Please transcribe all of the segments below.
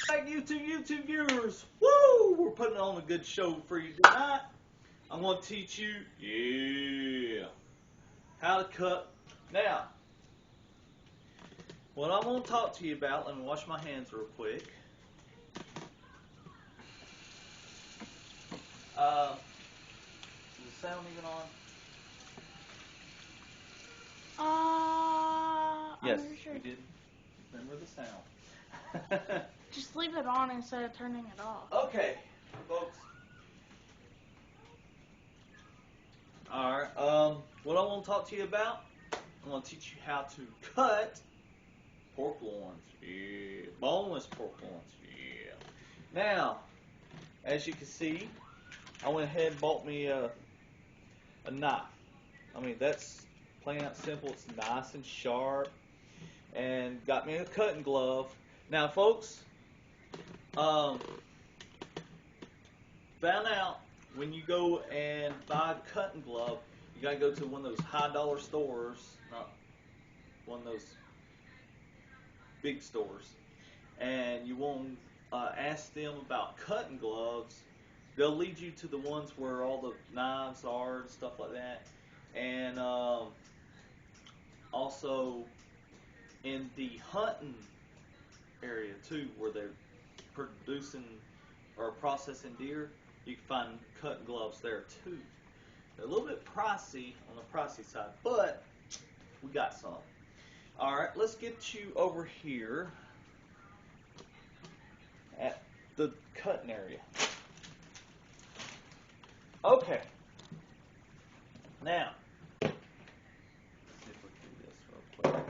Thank you to YouTube viewers. Woo! We're putting on a good show for you tonight. I'm going to teach you, how to cut. Now, what I'm going to talk to you about, let me wash my hands real quick. Is the sound even on? Yes, I'm sure. we did. Remember the sound. Just leave it on instead of turning it off. Okay, folks. Alright, what I want to talk to you about, I'm going to teach you how to cut pork loins. Yeah. Boneless pork loins. Yeah. Now, as you can see, I went ahead and bought me a knife. I mean, that's plain out simple. It's nice and sharp. And got me a cutting glove. Now, folks, found out when you go and buy a cutting glove, you gotta go to one of those high dollar stores, not one of those big stores, and you won't ask them about cutting gloves. They'll lead you to the ones where all the knives are and stuff like that, and also in the hunting area too, where they're producing or processing deer, you can find cutting gloves there too. They're a little bit pricey on the pricey side, but we got some. Alright, let's get you over here at the cutting area. Okay. Now, let's see if we can do this real quick.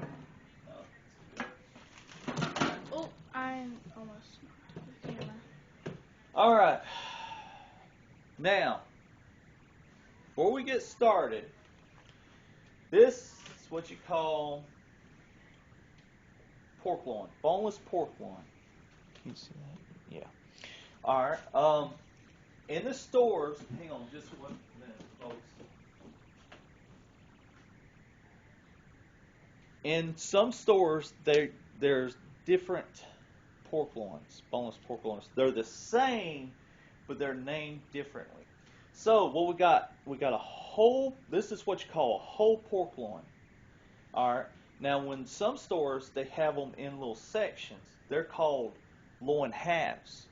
No. Oh, I'm almost knocked the camera. Alright. Now, before we get started, this is what you call pork loin, boneless pork loin. Can you see that? Yeah. Alright, in the stores, hang on just 1 minute, folks. In some stores, there's different pork loins, boneless pork loins. They're the same, but they're named differently. So what we got a whole, this is what you call a whole pork loin. Alright, now when some stores, they have them in little sections. They're called loin halves,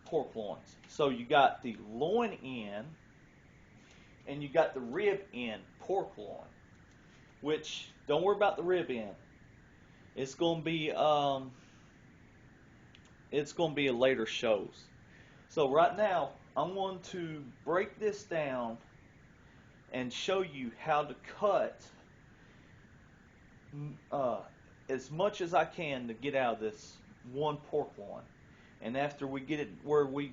pork loins. So you got the loin end, and you got the rib end pork loin. Which, don't worry about the rib end. It's going to be later shows. So right now, I'm going to break this down and show you how to cut as much as I can to get out of this one pork loin. And after we get it where we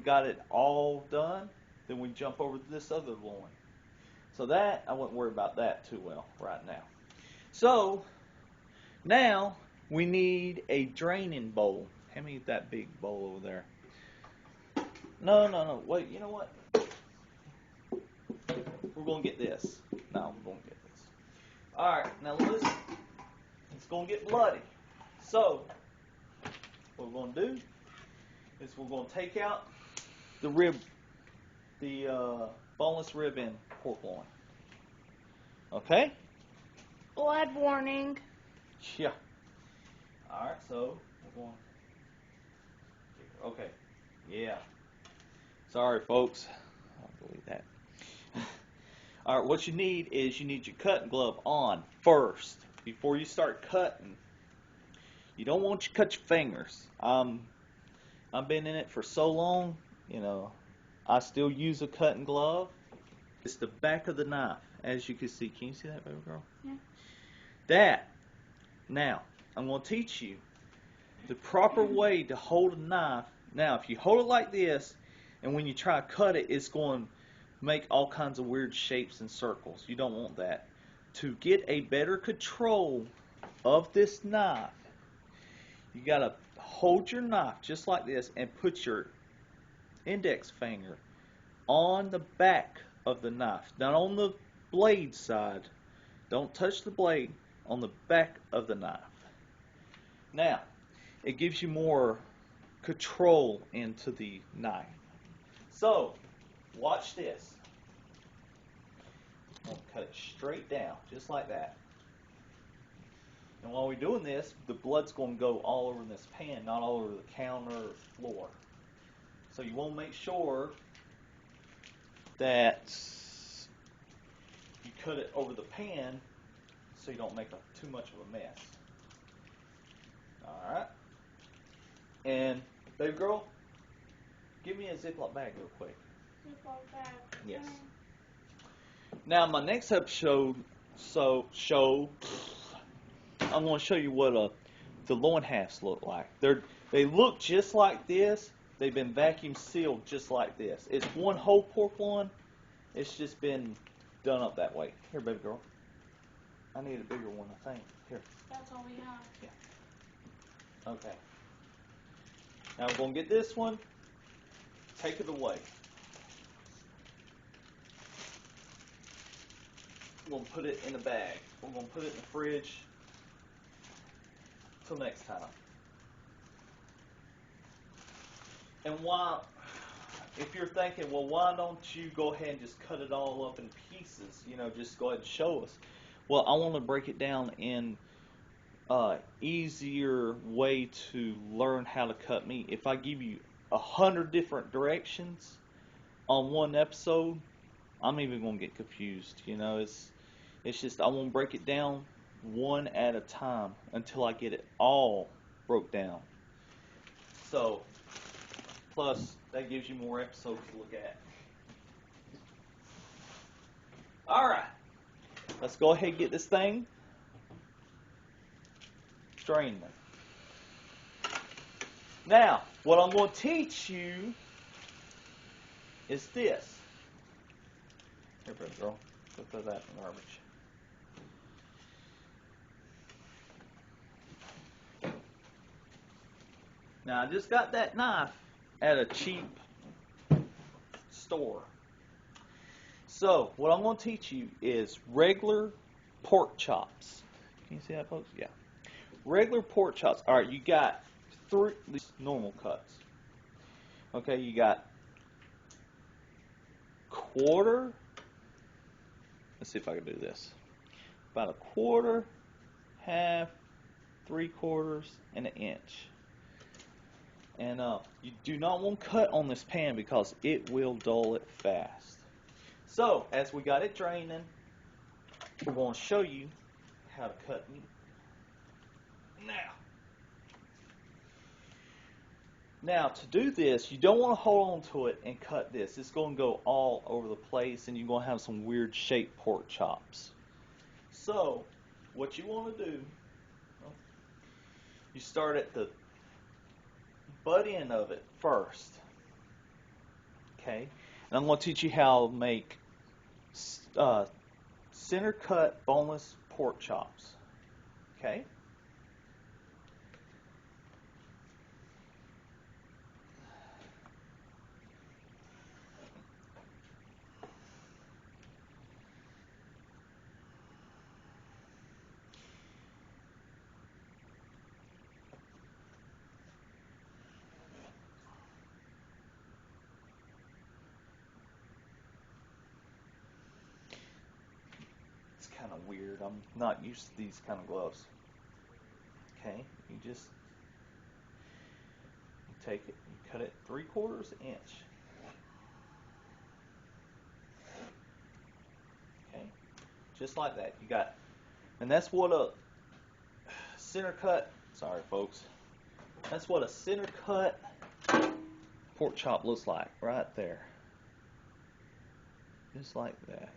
got it all done, then we jump over to this other loin. So that, I wouldn't worry about that too well right now. So, now we need a draining bowl. Hand me that big bowl over there. No, wait, you know what? We're going to get this. No, we're going to get this. Alright, now listen. It's going to get bloody. So, what we're going to do is we're going to take out the rib, the boneless rib end pork loin. Okay? Blood warning. Yeah. Alright, so we're going. Okay. Yeah. Sorry, folks. I'll delete that. Alright, what you need is you need your cutting glove on first before you start cutting. You don't want you to cut your fingers. I've been in it for so long, you know, I still use a cutting glove. It's the back of the knife, as you can see. Can you see that, baby girl? Yeah. That. Now, I'm going to teach you the proper way to hold a knife. Now, if you hold it like this, and when you try to cut it, it's going to make all kinds of weird shapes and circles. You don't want that. To get a better control of this knife, you got to hold your knife just like this and put your index finger on the back of the knife, not on the blade side. Don't touch the blade, on the back of the knife. Now, it gives you more control into the knife. So, watch this. I'm going to cut it straight down, just like that. And while we're doing this, the blood's going to go all over this pan, not all over the counter or floor. So you want to make sure that you cut it over the pan so you don't make too much of a mess. Alright. And, baby girl, give me a Ziploc bag real quick. Ziploc bag. Yes. Now, my next episode, I'm going to show you what the loin halves look like. They look just like this. They've been vacuum sealed just like this. It's one whole pork loin. It's just been done up that way. Here, baby girl. I need a bigger one, I think. Here. That's all we have. Yeah. Okay. Now we're going to get this one. Take it away. We're going to put it in a bag. We're going to put it in the fridge. Till next time. And if you're thinking, well, why don't you go ahead and just cut it all up in pieces? Just go ahead and show us. Well, I want to break it down in easier way to learn how to cut meat. If I give you 100 different directions on one episode, I'm even going to get confused. It's just I want to break it down one at a time until I get it all broke down. So, plus that gives you more episodes to look at. Alright, let's go ahead and get this thing strained. Now, what I'm going to teach you is this. Here, baby girl, go throw that in the garbage. Now, I just got that knife at a cheap store. So, what I'm going to teach you is regular pork chops. Can you see that, folks? Yeah. Regular pork chops. All right, you got these normal cuts. Okay, you got quarter. Let's see if I can do this. About a quarter, half, 3/4, and an inch. And you do not want to cut on this pan because it will dull it fast. So, as we got it draining, we're going to show you how to cut meat. Now, to do this, you don't want to hold on to it and cut this. It's going to go all over the place, and you're going to have some weird shaped pork chops. So, what you want to do, you start at the butt end of it first. Okay? And I'm going to teach you how to make center cut boneless pork chops. Okay? Kind of weird. I'm not used to these kind of gloves. Okay, you just take it, you cut it 3/4 inch. Okay, just like that. You got, and that's what a center cut. Sorry, folks. That's what a center cut pork chop looks like, right there. Just like that.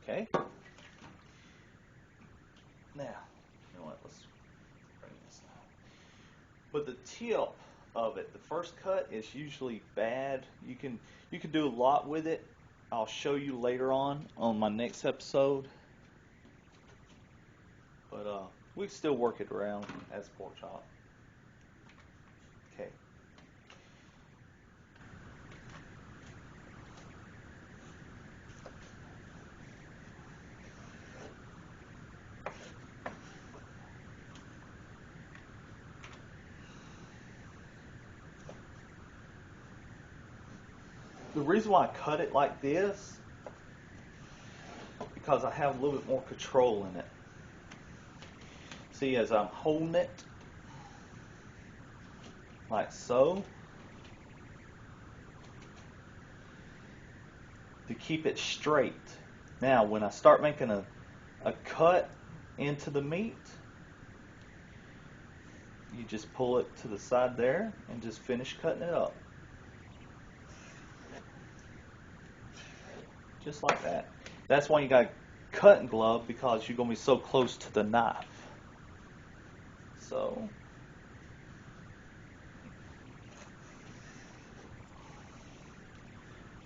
Okay. Now, you know what? Let's bring this out. But the tip of it, the first cut is usually bad. You can do a lot with it. I'll show you later on my next episode. But we still work it around as pork chop. Okay. The reason why I cut it like this, because I have a little bit more control in it. See, as I'm holding it, like so, to keep it straight. Now, when I start making a cut into the meat, you just pull it to the side there and just finish cutting it up. Just like that. That's why you got a cutting glove, because you're going to be so close to the knife. So,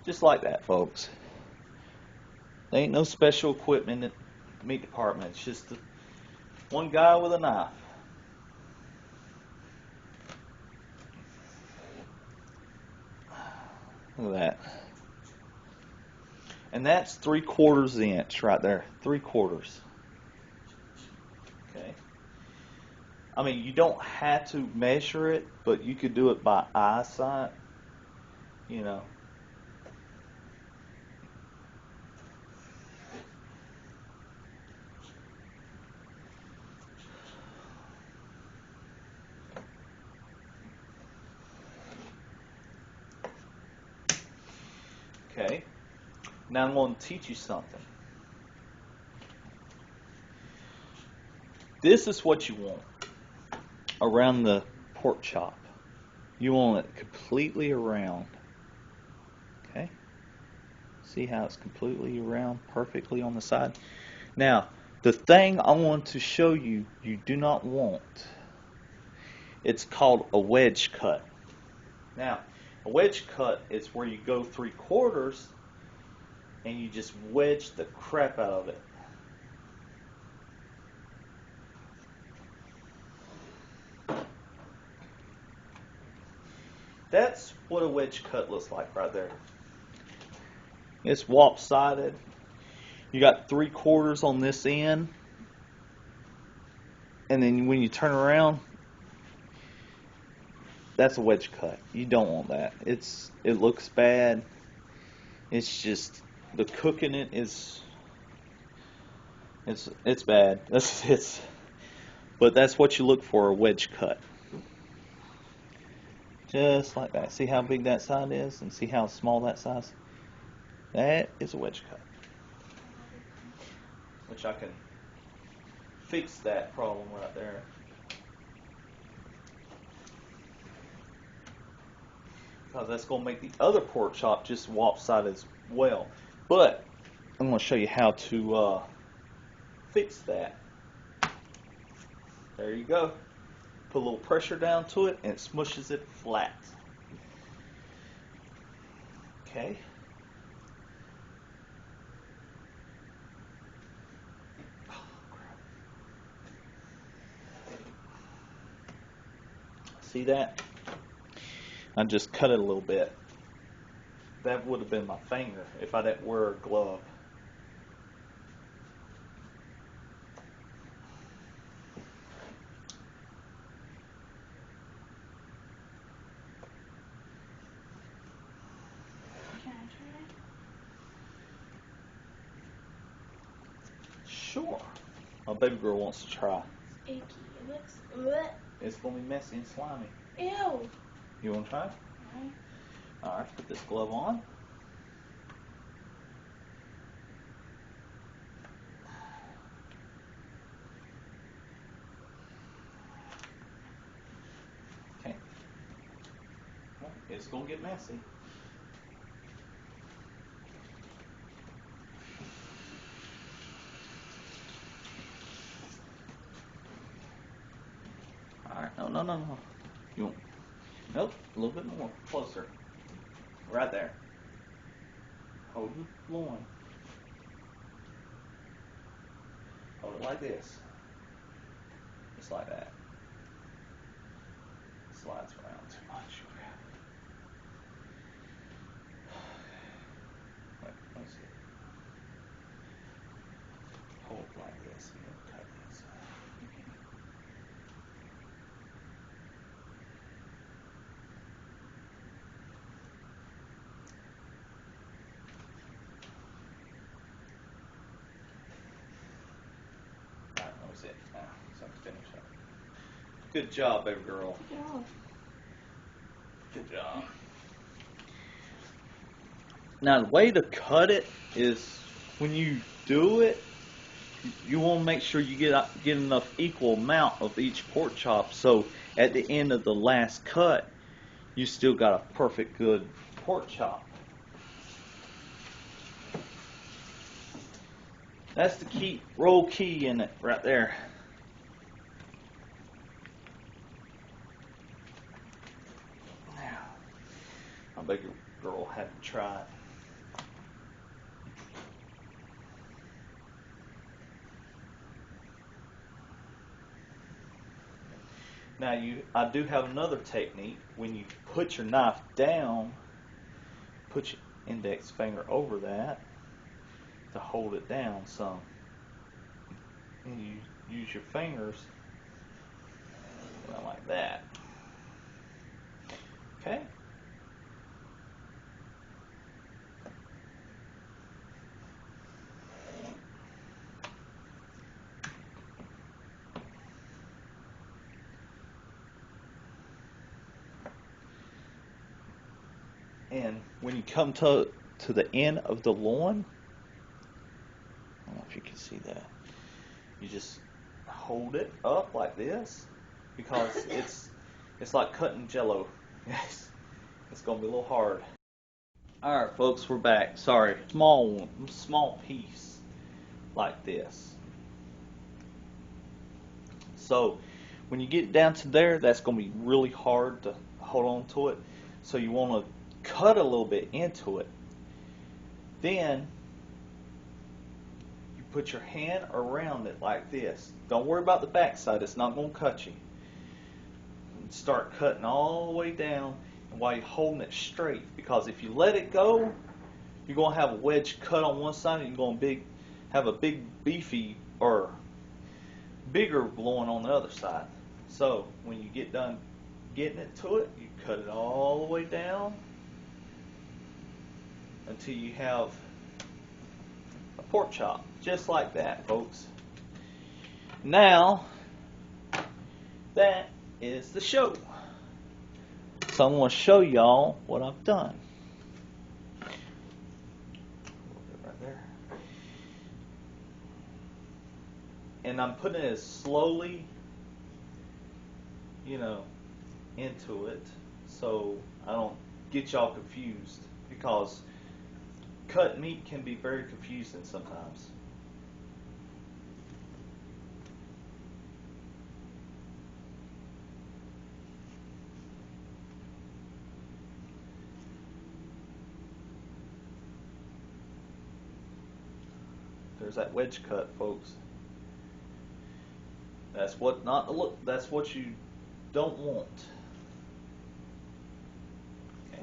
just like that, folks. There ain't no special equipment in the meat department. It's just one guy with a knife. Look at that. And that's 3/4 inch right there. 3/4. Okay. I mean, you don't have to measure it, but you could do it by eyesight. You know. Okay. Now I'm going to teach you something. This is what you want around the pork chop. You want it completely around. Okay? See how it's completely around, perfectly on the side? Now, the thing I want to show you, you do not want. It's called a wedge cut. Now, a wedge cut is where you go 3/4 and you just wedge the crap out of it. That's what a wedge cut looks like right there. It's lopsided. You got 3/4 on this end, and then when you turn around, that's a wedge cut. You don't want that. It looks bad. It's just the cooking it is. It's bad. But that's what you look for, a wedge cut. Just like that. See how big that side is, and see how small that side is? That is a wedge cut. Which I can fix that problem right there. Because that's going to make the other pork chop just lopsided as well. But I'm going to show you how to fix that. There you go. Put a little pressure down to it and it smushes it flat. Okay. See that? I just cut it a little bit. That would have been my finger if I didn't wear a glove. Can I try it? Sure. My baby girl wants to try. It's icky. It looks. Bleh. It's going to be messy and slimy. Ew. You want to try it? No. Alright, put this glove on. Okay. Well, it's going to get messy. Alright, no. You want, nope, a little bit more, closer. Right there. Hold the loin. Hold it like this. Just like that. Slides around too much. Wait, let's see. Hold it like this and then cut this. Good job, baby girl. Good job. Good job. Now, the way to cut it is when you do it, you want to make sure you get enough equal amount of each pork chop, so at the end of the last cut, you still got a perfect good pork chop. That's the key, roll key in it right there. Now, my bigger girl had to try it. Now I do have another technique. When you put your knife down, put your index finger over that to hold it down some. And you use your fingers like that. Okay? And when you come to the end of the loin, I don't know if you can see that, you just hold it up like this, because it's like cutting jello. It's gonna be a little hard. Alright folks, we're back. Sorry. Small piece like this. So when you get down to there, that's gonna be really hard to hold on to it. So you wanna cut a little bit into it. Then you put your hand around it like this. Don't worry about the back side, it's not gonna cut you. And start cutting all the way down while you're holding it straight, because if you let it go, you're going to have a wedge cut on one side and you're going to have a big beefy or bigger loin on the other side. So when you get done getting it to it, you cut it all the way down until you have a pork chop, just like that, folks. Now that is the show. So I'm going to show y'all what I've done. Right there. And I'm putting it as slowly, into it, so I don't get y'all confused, because cut meat can be very confusing sometimes. There's that wedge cut, folks. That's what that's what you don't want. Okay?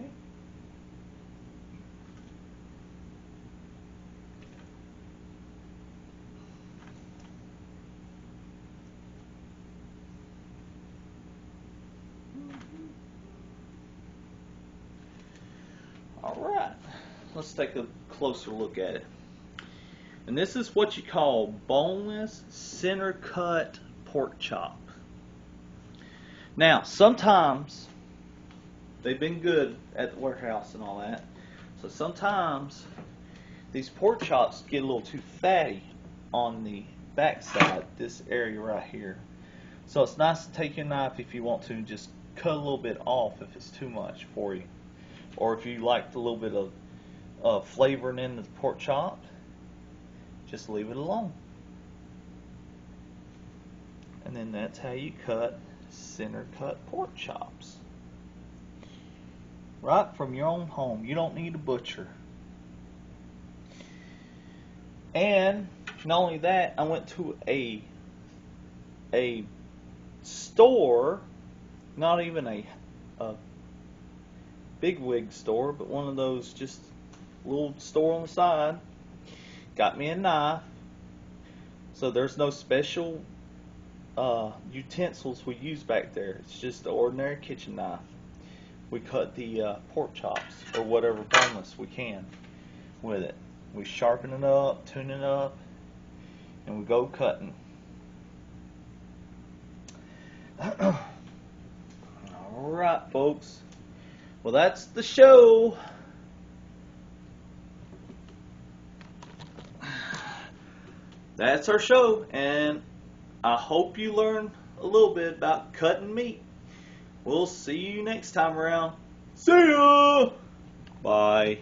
All right. Let's take a closer look at it. And this is what you call boneless center cut pork chop. Now, sometimes they've been good at the warehouse and all that. So sometimes these pork chops get a little too fatty on the back side, this area right here. So it's nice to take your knife, if you want to, and just cut a little bit off if it's too much for you. Or if you like a little bit of flavoring in the pork chop, just leave it alone. And then that's how you cut center cut pork chops. Right from your own home. You don't need a butcher. And not only that, I went to a store, not even a big wig store, but one of those just little store on the side. Got me a knife. So there's no special utensils we use back there. It's just the ordinary kitchen knife. We cut the pork chops or whatever boneless we can with it. We sharpen it up, tune it up, and we go cutting. Alright, folks. Well, that's the show. That's our show, and I hope you learned a little bit about cutting meat. We'll see you next time around. See ya! Bye.